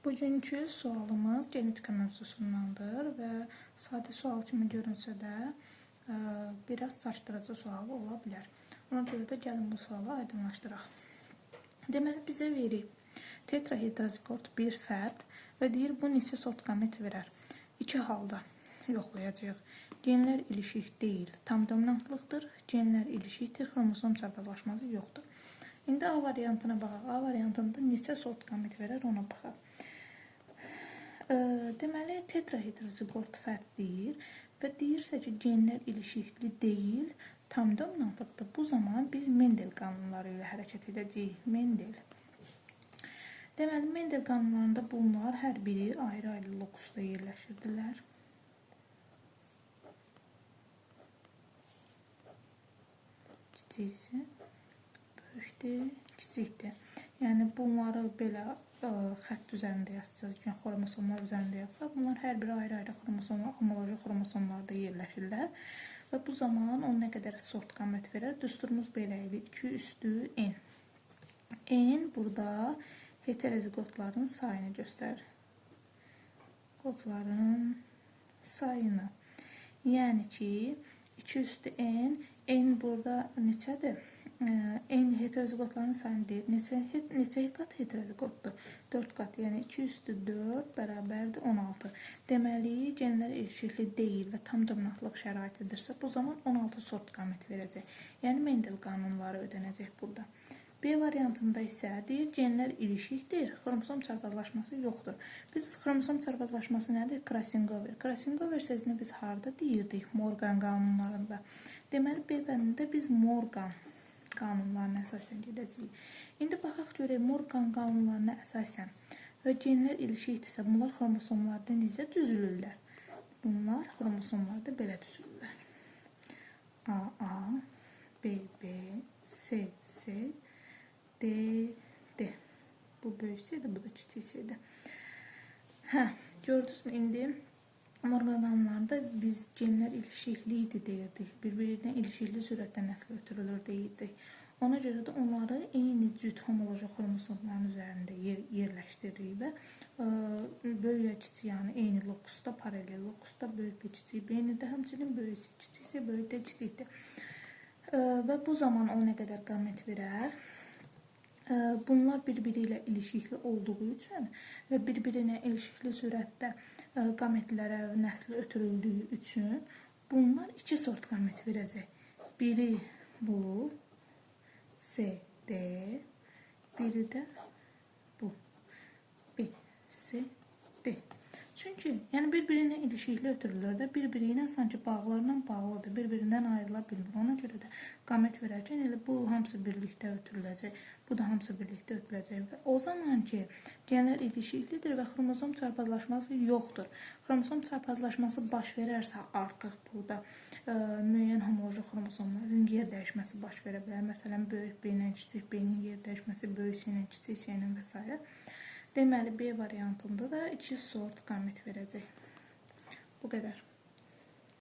Bugünkü sualımız genetika mövzusundandır və sadə sual kimi görünsə də biraz çaşdırıcı sual ola bilər. Ona görə də gəlin bu sualı aydınlaşdıraq. Deməli, bizə verib tetrahidrozigot bir fərd və deyir bu neçə sort qamet verər. İki halda yoxlayacağıq. Genlər ilişik deyil, tam dominantlıqdır. Genlər ilişikdir, xromosom çarpazlaşması yoxdur. İndi A variantına baxaq. A variantında neçə sort qamet verər ona baxaq. Deməli, tetrahidrozigot fərd deyir və deyirsə ki, genlər ilişikli deyil, tam dominantlıqdır. Bu zaman biz Mendel qanunları ilə hərəkət edəcəyik. Mendel. Deməli, Mendel qanunlarında bunlar hər biri ayrı-ayrı lokusda yerləşirdilər. Kiçiksə, böyükdür, kiçikdir. Yəni, bunları belə xətt üzərində yazacağız, xromosomlar üzərində yazacaq. Bunlar hər biri ayrı-ayrı homoloji xromosomlarda yerləşirlər. Və bu zaman o nə qədər sort qamet verər? Düsturumuz belə idi. 2 üstü n. N burada heterozigotların sayını göstərir. Qotların sayını. Yəni ki, 2 üstü n. N burada neçədir? N heterozigotların sayını deyir. Neçə qat heterozigotdur? 4 qat. Yəni 2 üstü 4 bərabərdir 16. Deməli, genlər ilişikli deyil və tam dominantlıq şəraitidirsə, bu zaman 16 sort qamet verəcək. Yəni, Mendel qanunları ödənəcək burada. B variantında isə deyir, genlər ilişikdir, xromosom çarpazlaşması yoxdur. Biz xromosom çarpazlaşması nədir? Krassingover. Krassingover sözünü biz harada deyirdik? Morgan qanunlarında. Deməli, B bəndində biz Morgan qanunlarına əsasən gedəcəyik. İndi baxaq görək, Morgan qanunlarına əsasən və genlər ilişikdirsə, bunlar xromosomlarda necə düzülürlər? Bunlar xromosomlarda belə düzülürlər. A, B, C, D. Bu böyüksəydi, bu da kiçiksəydi. Gördünüzmü indi? Morgan qanunlarında biz genlər ilişikli idi deyirdik. Bir-birinə ilişikli sürətdə nəsl ötürülür deyirdik. Ona görə də onları eyni cüt homoloji xromosomların üzərində yerləşdiririk və böyük kiçik, yəni eyni lokusda, paralel lokusda böyük bir kiçik beynində, həmçinin böyük kiçiksə, böyük də kiçikdir. Və bu zaman o nə qədər qamət verər? Bunlar bir-biri ilə ilişikli olduğu üçün və bir-birinə ilişikli sürətdə qametlərə nəsl ötürüldüyü üçün bunlar 2 sort qamət verəcək. Biri bu, C, D, biri də bu, B, C, D. Çünki yəni bir-birinə ilişikli ötürülür də, bir-biri ilə sanki bağlarla bağlıdır, bir-birindən ayrıla bilmir. Ona görə də qamət verərkən elə bu hamısı birlikdə ötürüləcək, bu da hamısı birlikdə ötürüləcək. Və o zaman ki, genlər ilişiklidir və xromosom çarpazlaşması yoxdur. Xromosom çarpazlaşması baş verərsə artıq burada müəyyən homoloji xromosomların yer dəyişməsi baş verə bilər. Məsələn, böyük B ilə kiçik B-nin yer dəyişməsi, böyük C ilə kiçik C ilə və s. Deməli, B variantında da 2 sort qamət verəcək. Bu qədər.